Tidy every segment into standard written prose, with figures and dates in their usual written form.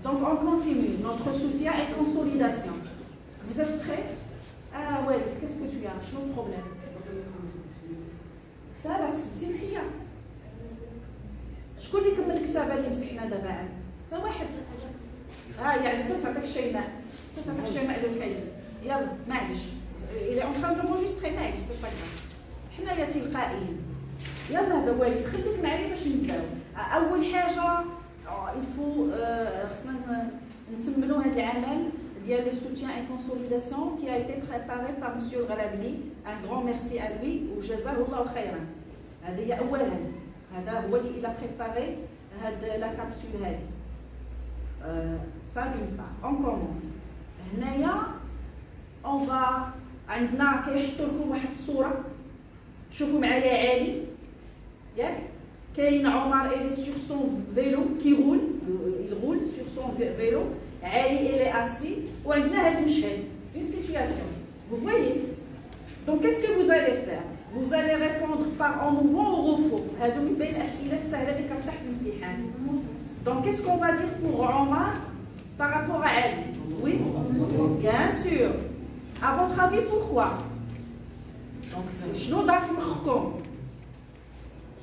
Donc on continue notre soutien et consolidation. Vous êtes prêts? Ah ouais, qu'est-ce que tu as? Je n'ai pas de problème. Ça va, c'est ça. شكون اللي كمل الكتابه اللي مسحنا دابا عاد؟ حتى واحد. يعني تعطيك الشيماء. تعطيك الشيماء للكيد. يلا معليش. إلى اون تران دونجستري معليش سي با كراف. حنايا تلقائيين. يلا هذا والد خليك معايا باش نبداو. اول حاجه الفو خصنا نتملوا هذا العمل ديال لو سوتيان اي كونسوليداسيون كي a été préparé par monsieur الغرابلي. ان غران ميرسي ا لوي وجزاه الله خيرا. هذه اولا. هذا هو اللي الى بريباري هاد لا كابسول هذه. سا دون با اون كومونس. هنايا اون فا عندنا كيحطوا لكم واحد الصوره. شوفوا معايا عالي ياك كاين عمر الي سور سون فيلو كي رول يغول سور سون فيلو عالي الي اسي وعندنا هذا المشهد اون سيتوياسيون vous voyez donc qu'est-ce que vous allez faire vous allez répondre par en mouvement au repos هادو من بين الاسئله السهله اللي كتطيح في الامتحان donc qu'est-ce qu'on va dire pour Omar par rapport à Ali oui bien sûr à votre avis pourquoi donc شنو دار في مخكم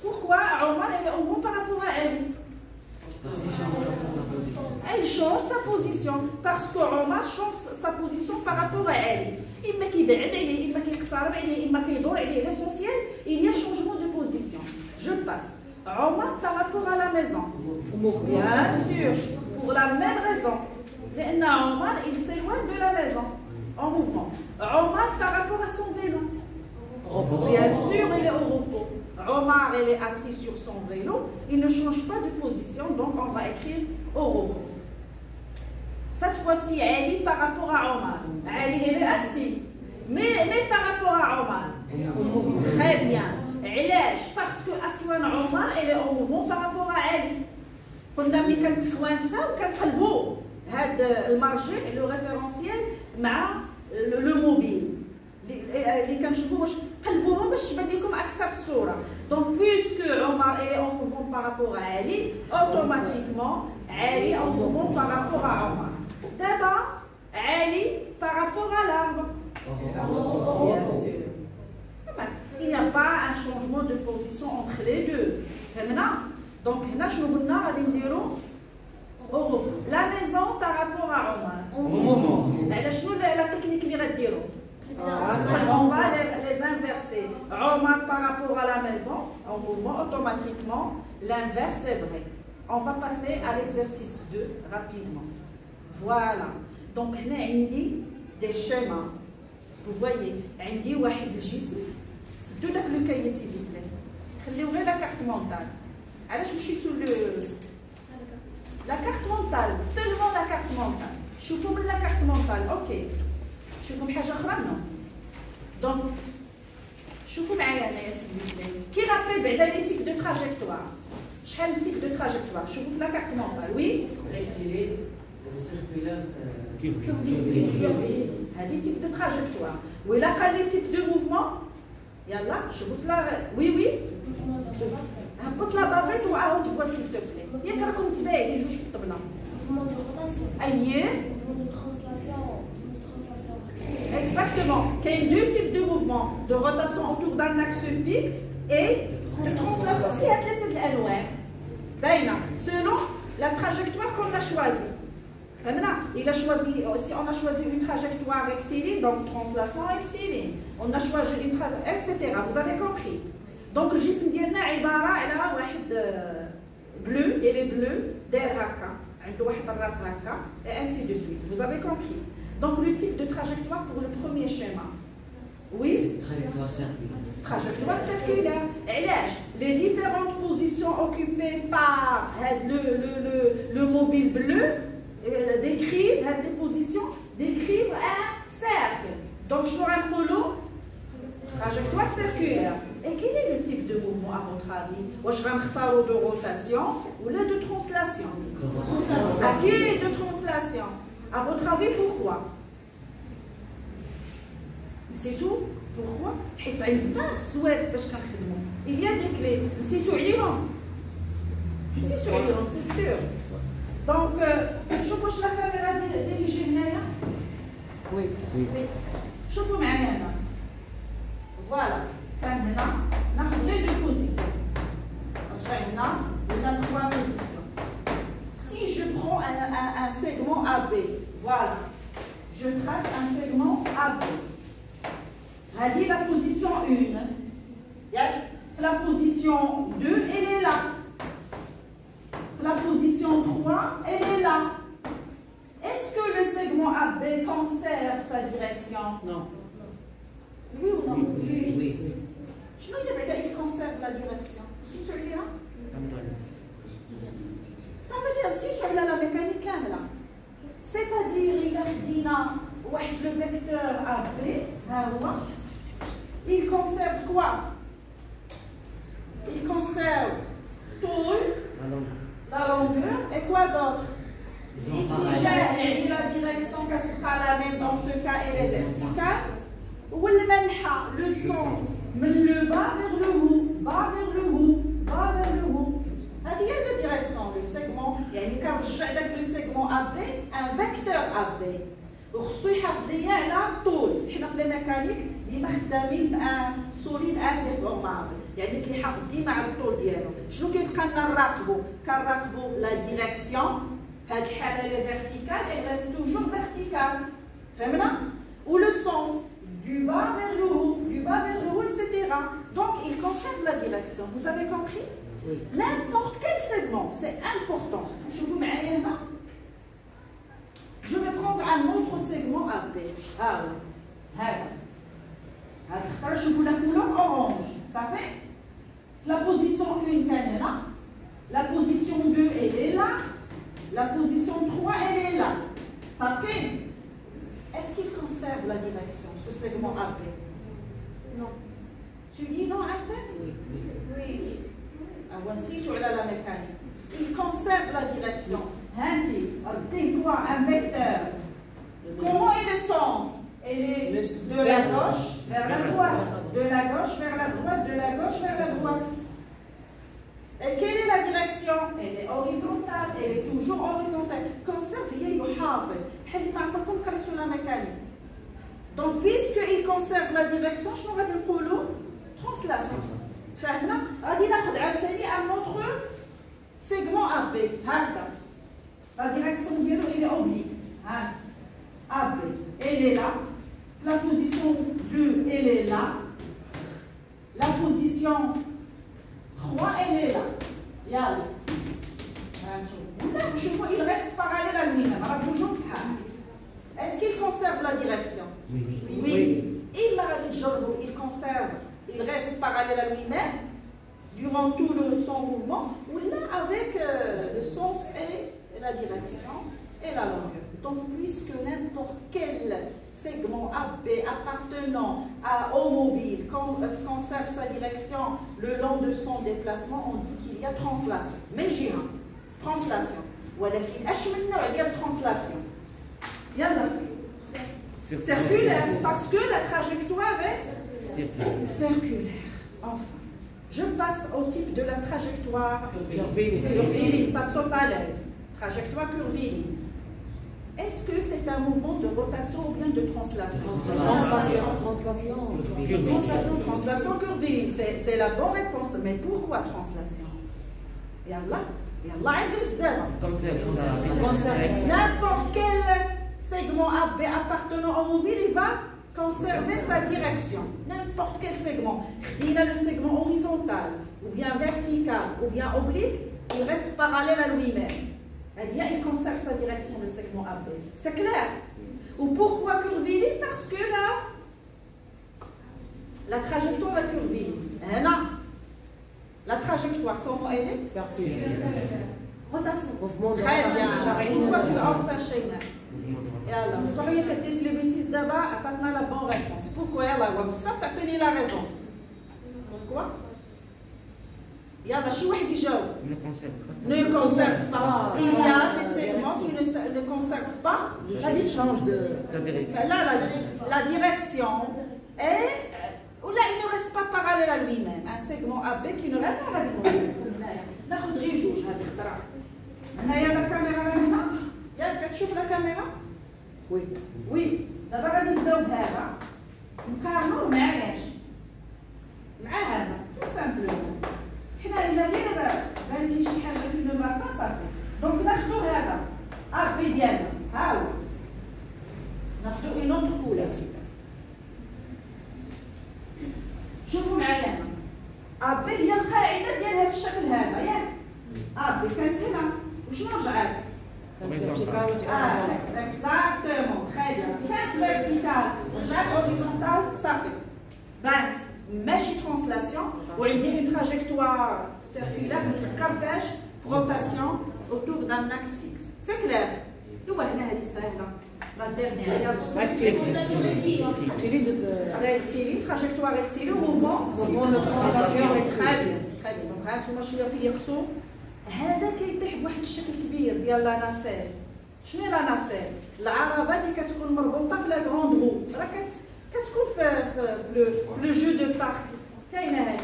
pourquoi Omar est au bon par rapport à Ali elle change sa position parce que Omar change sa position par rapport à Ali إما كيبعد عليه إما كيقترب عليه إما كيدور عليه l'essentiel il y a changement de position je passe Omar par rapport à la maison bien sûr pour la même raison لأن Omar il s'éloigne de la maison en mouvement Omar par rapport à son vélo bien sûr il est au repos Omar il est assis sur son vélo il ne change pas de position donc on va écrire au repos cette fois-ci Ali par rapport à Omar Ali il est assis mais par rapport à Omar très bien علاش parce que أصلا Omar il est au mouvement par rapport à Ali قلنا ملي كنتكوانسا وكنقلبوا هذا المرجع لو ريفيرونسيال مع لو موبيل اللي كنشوفوا واش قلبوهم باش تبان لكم اكثر الصوره دونك بويسكو عمر اي اون موفمون بارابور علي اوتوماتيكمون علي اون موفمون بارابور عمر دابا علي بارابور على l'arbre bien sûr il n'y a pas un changement de position entre les deux فهمنا دونك هنا شنو قلنا غادي نديرو la maison par rapport à عمر على شنو لا تكنيك اللي غديرو on va les inverser. Omar par rapport à la maison, en mouvement automatiquement, l'inverse est vrai. On va passer à l'exercice 2 rapidement. Voilà. Donc, là, on dit des schémas. Vous voyez, on dit واحد الجسم. C'est tout le cahier s'il vous plaît. خليو غير la carte mentale. علاش مشيتو la carte mentale, seulement la carte mentale. شوفوا من la carte mentale. OK. شوفوا حاجه اخرى نو دونك شوفوا معايا هنايا سيدي بلاي كي رابيل بعدا لي تيب دو تراجيكتوار شحال من تيب دو تراجيكتوار شوفوا في لا كارت مونطال وي هذه تيب دو تراجيكتوار ولا قال لي تيب دو موفمون يلا شوفوا في لا وي هبط لا بافيت وعاود جوا سيل تو بلاي ياك راكم متباعدين جوج في الطبله اييه Exactement. Il y a deux types de mouvements, de rotation autour d'un axe fixe et de translation selon la trajectoire qu'on a choisie. Si on a choisi une trajectoire rectiligne, donc translation rectiligne, on a choisi une trajectoire, etc. Vous avez compris. Donc le جسم ديالنا عبارة على واحد bleu et les bleus داير هكا عنده واحد الراس هكا et ainsi de suite. Vous avez compris. Donc le type de trajectoire pour le premier schéma. Oui. Trajectoire circulaire. Les différentes positions occupées par le mobile bleu décrivent les positions décrivent un cercle. Donc je vais prendre trajectoire circulaire. Et quel est le type de mouvement à votre avis? Je vais me de rotation ou là de translation. Qui est de translation? À votre avis, pourquoi? C'est tout. Pourquoi? Il y a des clés. C'est sûr. Donc, واش لا كاميرا ديريجي هنايا؟ وي شوفوا معايا هنا فوالا كان هنا ناخذ غير دو بوزيسيون نرجع هنا ولا 3 بوزيسيون. Si je prends un segment AB, voilà, je trace un segment AB. Radis la position 1. La position 2, elle est là. La position 3, elle est là. Est-ce que le segment AB conserve sa direction? Non. Oui ou non? Oui. Je ne sais pas, il conserve la direction. Si tu le diras? Ça veut dire si tu as la mécanique là. C'est-à-dire il a dit le vecteur AB, il conserve quoi? Il conserve tout, la longueur, et quoi d'autre? Ici, j'ai la direction qui sera la même, dans ce cas, elle est verticale. Ou le sens, le bas vers le haut, bas vers le haut, bas vers le haut. Il y a deux directions, le segment, il y a une carte avec le segment AB, un vecteur AB. خصو يحافظ ليا على الطول. حنا في الميكانيك ديما خدامين بان سوليد انديفورمابل، يعني كيحافظ ديما على الطول ديالو. شنو كيبقى لنا نراقبو؟ كنراقبو لا ديريكسيون، في هذه الحاله لي فيرتيكال اي ريست توجور فيرتيكال. فهمنا؟ و لو سونس du bas vers le haut, etc. Donc il conserve la direction. Vous avez compris? Oui. N'importe quel segment, c'est important. Je vous mets un là. Je vais prendre un autre segment AB. Je vous la couleur orange. Ça fait la position 1 qu'elle est là. La position 2, elle est là. La position 3, elle est là. Ça fait. Est-ce qu'il conserve la direction, ce segment AB? Non. Tu dis non, Atem? Oui. Si tu as la mécanique, il conserve la direction. Hanti, quoi? Un vecteur. Comment est le sens? Elle est de la gauche vers la droite, de la gauche vers la droite, de la gauche vers la droite. Et quelle est la direction? Elle est horizontale, elle est toujours horizontale. Conserve, il y a la mécanique. Donc, puisqu'il conserve la direction, je vais dire translation. تفهمنا؟ غادي ناخذ عاوتاني un autre segment AB. هكذا. La direction ديالو elle est oblique. هات. AB. Elle est là. La position 2, elle est là. La position 3, elle est là. يلا. نشوفوا il reste parallèle à lui-même. راه toujours صحاح. Est-ce qu'il conserve la direction? Oui. Il غادي تجربوا il conserve. Il reste parallèle à lui-même durant tout son mouvement, ou là avec le sens et la direction et la longueur. Donc, puisque n'importe quel segment AB appartenant au mobile conserve sa direction le long de son déplacement, on dit qu'il y a translation. Mais j'ai translation. ولكن اش من نوع ديال translation؟ يلا circulaire, parce que la trajectoire est circulaire. Enfin, je passe au type de la trajectoire curviligne. Ça saute à l'œil. Trajectoire curviligne. Est-ce que c'est un mouvement de rotation ou bien de translation? Translation curviligne. C'est la bonne réponse. Mais pourquoi translation? Et Allah, n'importe quel segment AB appartenant au mobile, il va conserver sa direction. N'importe quel segment. Il a le segment horizontal, ou bien vertical, ou bien oblique, il reste parallèle à lui-même. Il conserve sa direction, le segment AB. C'est clair? Ou pourquoi curviligne? Parce que là, la trajectoire est curviligne. Non. La trajectoire, comment elle est? Circulaire. Rotation. Très bien. Pourquoi tu as enfin chez nous? يلا بصح هي كدير في لي بيتيز دابا عطاتنا لا بون ريبونس. بوركوا يلا هو بصح تعطيني لا ريزون. بوركوا؟ يلا شي واحد يجاوب. Ne conserve pas. Il y a des segments qui ne conservent pas La distance de. Là, la direction est. Ou là, il ne reste pas parallèle à lui-même. Un segment AB qui ne reste pas parallèle à lui-même. ناخذ غير جوج هذه الخطره. هنايا لا كاميرا هنا ياك كتشوف كاميرا؟ وي وي دابا غادي نبداو بهذا نقارنوه مع ايش؟ مع هذا تو سامبلومون حنا الا غير بان لي شي حاجه كي نو با صافي دونك ناخذو هذا ابي ديالنا ها هو ناخذو اون اوتر كولور شوفوا معايا هنا ابي هي القاعده ديال هذا الشكل هذا ياك ابي كانت هنا وشنو رجعت؟ اكزاكتومون تري بيان كانت فيرتيكال رجعت هوريزونتال صافي بانت ماشي ترانسلاسيون وعندي اون تراجيكتوار سيركولار نفكر فاش فروتاسيون اوتور دان اكس فيكس سي كلير ايوا هنا هذه ساهله لا ديرنيير هي ريكسيلي تراجيكتوار ريكسيلي وموفمون تري بيان دونك ها نتوما شويه في يقصو هذا كيطيح بواحد الشكل كبير ديال لا ناسيل شنو هي لا ناسيل العربه اللي كتكون مربوطه في لا غروند رو راه كتكون في لو جو دو بارك كاينه هذه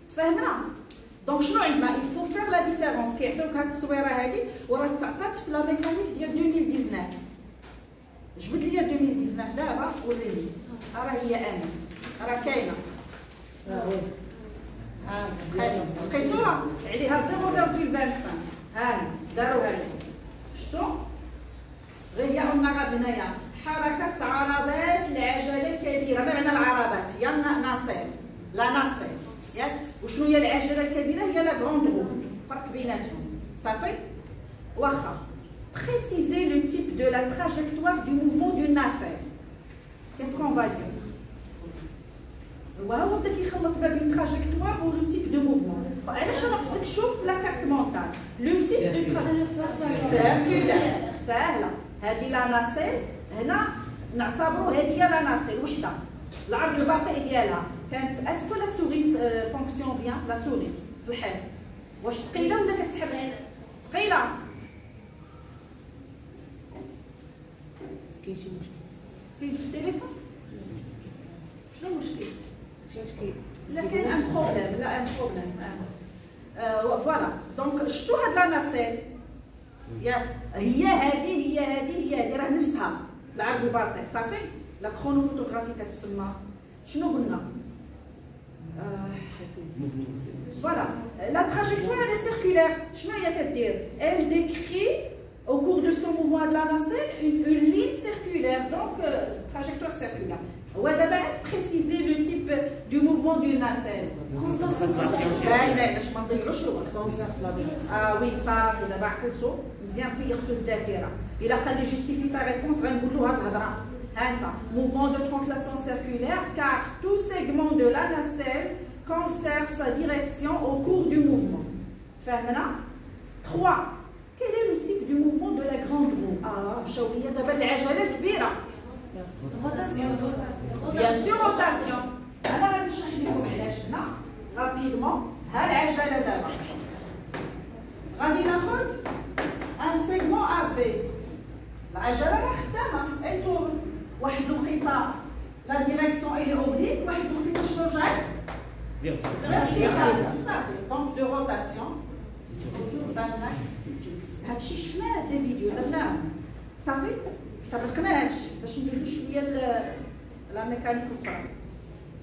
تفهمنا دونك شنو عندنا il faut faire la différence كيعطيوك هاد التصويره هذه وراه تعطات في لا ميكانيك ديال 2019 جبد لي 2019 دابا وريني راه هي انا راه كاينه لقيتوها عليها 0.25 ها داروها لي شفتوا غير هي قلنا غير هنايا حركه عربات العجله الكبيره ما معنى العربات هي ناصير لا ناصير ياك وشنو هي العجله الكبيره هي لا غروند رو فرق بيناتهم صافي واخا préciser le type de la trajectoire du mouvement d'une nacelle qu'est-ce qu'on va dire وهو بدا كيخلط ما بين تراجيكتوار و لو تيب دو موفمون علاش انا قلت لك شوف لا كارت مونتال لو تيب دو سيركولار ساهله هذه لا ناسيل هنا نعتبروا هذه هي لا ناسيل وحده العرض البطيء ديالها كانت اسكو لا سوري فونكسيون بيان لا سوري في الحال واش ثقيله ولا كتحرك ثقيله كاين شي مشكل في التليفون شنو المشكل لا كاين ان بروبليم لا ان بروبليم فوالا دونك شفتوا هاد لا ناسيل ياك هي هذه راه نفسها العرض الباطئ صافي لا كرونو فوتوغرافي كتسمى شنو قلنا فوالا لا تراجيكتوار elle est circulaire شنو هي كدير elle décrit au cours de son mouvement de la nacelle une ligne circulaire donc trajectoire circulaire هو دابا عاد بريسيزي لو تيب دو موفمون دو ناسيل باينه باش ما نضيعوش الوقت وي صافي دابا عقلتو مزيان في خصو الذاكره الا قال لي جوستيفي تا ريبونس غنقول له هاد الهضره ها انت موفمون دو ترانسلاسيون سيركولير كار تو سيغمون دو لا ناسيل conserve sa direction au cours du mouvement تفهمنا 3 quel est le type du mouvement de la grande roue مشاو ليا دابا العجله الكبيره Bien sûr, rotation. أنا غادي نشرح لكم علاش هنا رابيدمون ها العجلة دابا غادي ناخذ ان سيغمون افي العجلة راه خدامة اي تورن واحد الوقيته لا ديريكسيون اي اوبليك واحد الوقيته شنو رجعت؟ فيرتيكال صافي دونك دو روتاسيون توجور دان اكس فيكس هادشي شفناه دي فيديو درناهم صافي طبقنا هادشي باش ندوزو شويه la mécanique autrement.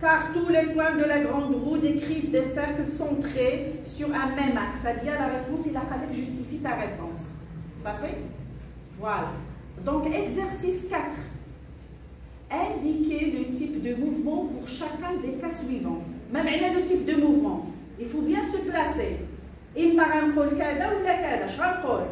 Car tous les points de la grande roue décrivent des cercles centrés sur un même axe. C'est-à-dire la réponse, il a fallu que justifie ta réponse. Ça fait? Voilà. Donc, exercice 4. Indiquez le type de mouvement pour chacun des cas suivants. Même le type de mouvement. Il faut bien se placer. إما غنقول كذا ولا كذا، اش غنقول؟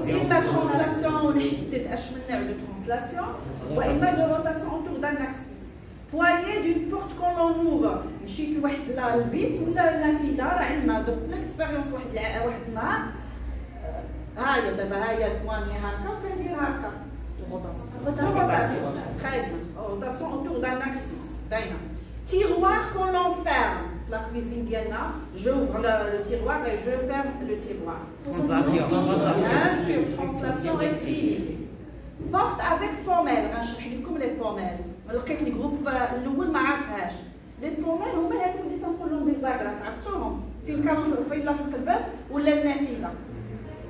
إما ترانسلاسيون ونحدد اش من نوع دو ترانسلاسيون، وإما دو روتاسيون أوتور دان أكس فيكس. بواليي دون بورت كون لون اوفر، مشيت لواحد البيت ولا النافذة، راه عندنا درت ليكسبيريونس واحد النهار، ها هي دابا ها هي البواني هكا وكندير هكا. روتاسيون. تري بيان. روتاسيون أوتور دان أكس فيكس، باينة. Tiroir qu'on l'enferme. La cuisine Diana, j'ouvre le tiroir et je ferme le tiroir. Bien sûr, translation rectiligne. Porte avec pommelle, غنشرح لكم لي بوميل. لقيت الجروب الاول ما عرفهاش. لي بوميل هما هادو اللي تنقول لهم بيزاكرات، عرفتوهم؟ فين لاصق الباب ولا النافذه.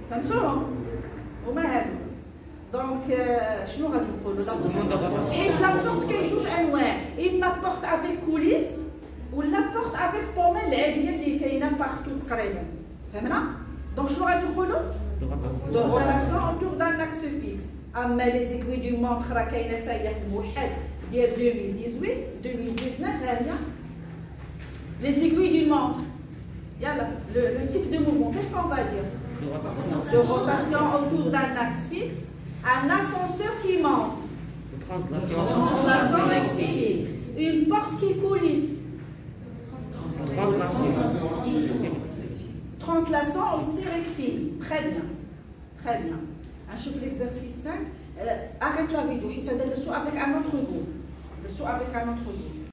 فهمتوهم؟ وما هادو دونك شنو غادي نقولوا حيت لا بورت كاين جوج انواع اما بورت افيك كوليس ولا بورت افيك بوميل العاديه اللي كاينه بارتو تقريبا فهمنا دونك شنو غادي نقولوا دو روتاسيون اوتور دان اكس فيكس اما لي زيكوي دو مونتر راه كاينه حتى هي في الموحد ديال 2018 2019 ها هي لي زيكوي دو مونتر يلا لو تيب دو موفمون كيس كون فا دير de rotation autour d'un axe fixe, un ascenseur qui monte, translation exilée, une porte qui coulisse, translation aussi exilée. Très bien, très bien. On chope l'exercice 5. Arrête la vidéo, il s'est avec un autre goût. Avec un autre goût.